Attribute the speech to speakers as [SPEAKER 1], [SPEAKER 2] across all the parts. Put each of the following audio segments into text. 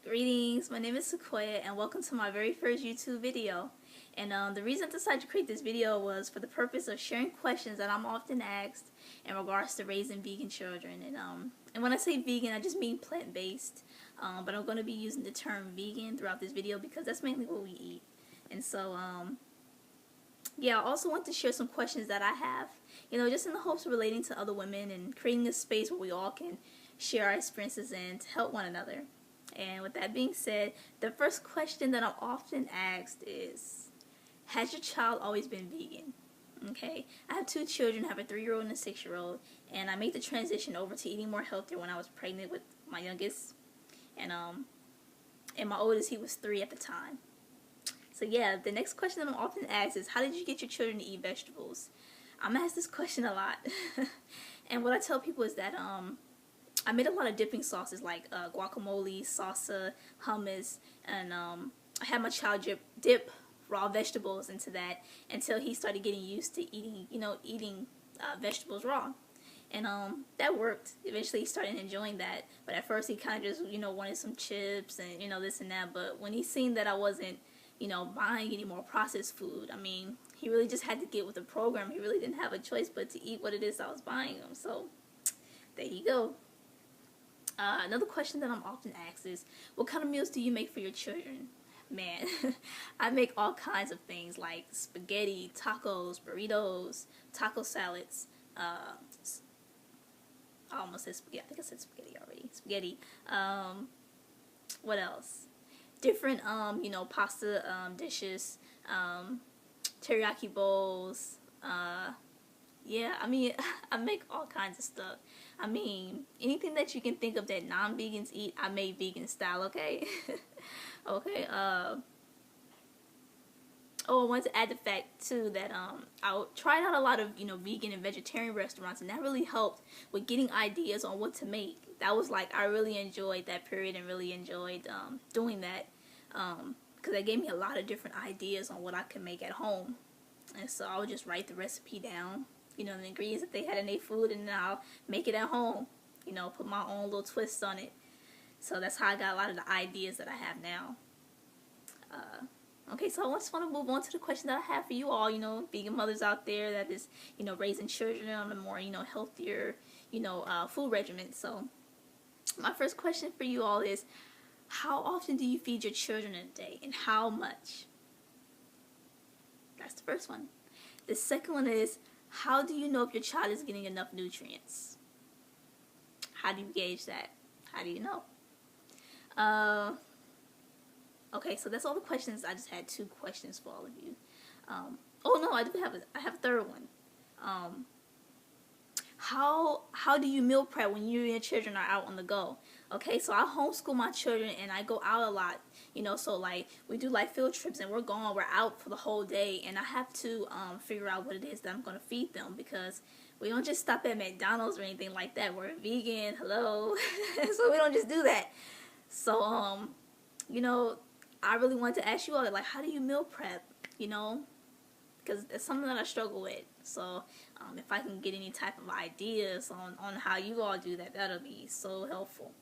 [SPEAKER 1] Greetings, my name is Sequoia and welcome to my very first YouTube video. And the reason I decided to create this video was for the purpose of sharing questions that I'm often asked in regards to raising vegan children. And when I say vegan, I just mean plant-based. But I'm going to be using the term vegan throughout this video because that's mainly what we eat. And so, yeah, I also want to share some questions that I have, just in the hopes of relating to other women and creating a space where we all can share our experiences and to help one another. And with that being said, the first question that I'm often asked is, has your child always been vegan? Okay, I have two children, I have a 3-year-old and a 6-year-old, and I made the transition over to eating more healthier when I was pregnant with my youngest, and my oldest, he was 3 at the time. So yeah, the next question that I'm often asked is, how did you get your children to eat vegetables? I'm asked this question a lot, and what I tell people is that I made a lot of dipping sauces like guacamole, salsa, hummus, and I had my child dip raw vegetables into that until he started getting used to eating vegetables raw. And that worked. Eventually he started enjoying that, but at first he kind of just, wanted some chips and, this and that. But when he seen that I wasn't, buying any more processed food, I mean, he really just had to get with the program. He really didn't have a choice but to eat what it is I was buying him. So there you go. Another question that I'm often asked is, what kind of meals do you make for your children? Man, I make all kinds of things like spaghetti, tacos, burritos, taco salads. I almost said spaghetti. I think I said spaghetti already. Spaghetti. What else? Different, pasta dishes, teriyaki bowls. Yeah, I mean, I make all kinds of stuff. I mean, anything that you can think of that non-vegans eat, I make vegan style, okay? Okay, oh, I wanted to add the fact, too, that I tried out a lot of, vegan and vegetarian restaurants, and that really helped with getting ideas on what to make. That was like, I really enjoyed that period and really enjoyed doing that, because that gave me a lot of different ideas on what I could make at home. And so I would just write the recipe down, the ingredients that they had in their food, and then I'll make it at home, put my own little twist on it. So that's how I got a lot of the ideas that I have now. Okay, so I just want to move on to the question that I have for you all, vegan mothers out there that is, raising children on a more, healthier, food regimen. So my first question for you all is, how often do you feed your children in a day, and how much? That's the first one. The second one is, how do you know if your child is getting enough nutrients? How do you gauge that? How do you know? Okay, so that's all the questions. I just had 2 questions for all of you. Oh no, I have a third one. How do you meal prep when you and your children are out on the go? Okay, so I homeschool my children and I go out a lot, so like we do like field trips and we're out for the whole day, and I have to figure out what it is that I'm going to feed them, because we don't just stop at McDonald's or anything like that. We're vegan, hello. So we don't just do that. So I really wanted to ask you all, like, how do you meal prep, because it's something that I struggle with. So if I can get any type of ideas on how you all do that, that'll be so helpful.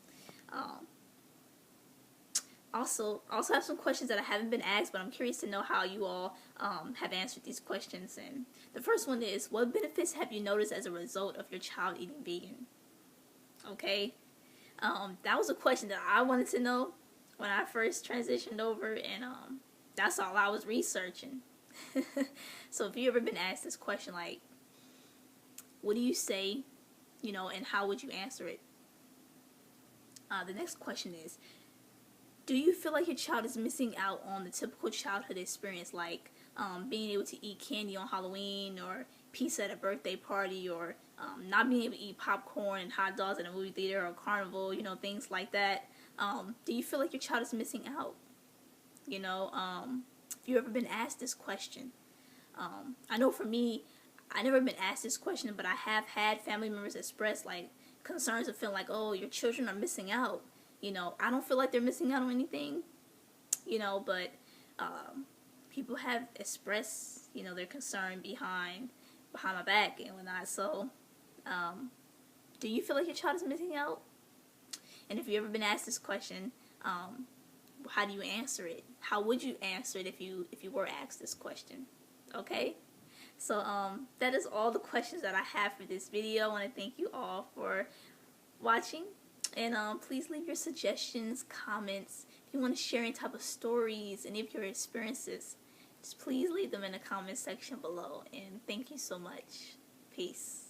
[SPEAKER 1] Also have some questions that I haven't been asked, but I'm curious to know how you all have answered these questions. And the first one is, what benefits have you noticed as a result of your child eating vegan? Okay, that was a question that I wanted to know when I first transitioned over, and that's all I was researching. So if you ever been asked this question, like, what do you say, and how would you answer it? The next question is, do you feel like your child is missing out on the typical childhood experience, like being able to eat candy on Halloween, or pizza at a birthday party, or not being able to eat popcorn and hot dogs at a movie theater or carnival, things like that? Do you feel like your child is missing out? If you've ever been asked this question. I know for me, I never been asked this question, but I have had family members express like concerns of feeling like, oh, your children are missing out. I don't feel like they're missing out on anything, but people have expressed, their concern behind my back and whatnot. So, do you feel like your child is missing out? And if you've ever been asked this question, how do you answer it? How would you answer it if you were asked this question? Okay? So that is all the questions that I have for this video. I want to thank you all for watching, and please leave your suggestions, comments. If you want to share any type of stories, any of your experiences, just please leave them in the comment section below. And thank you so much. Peace.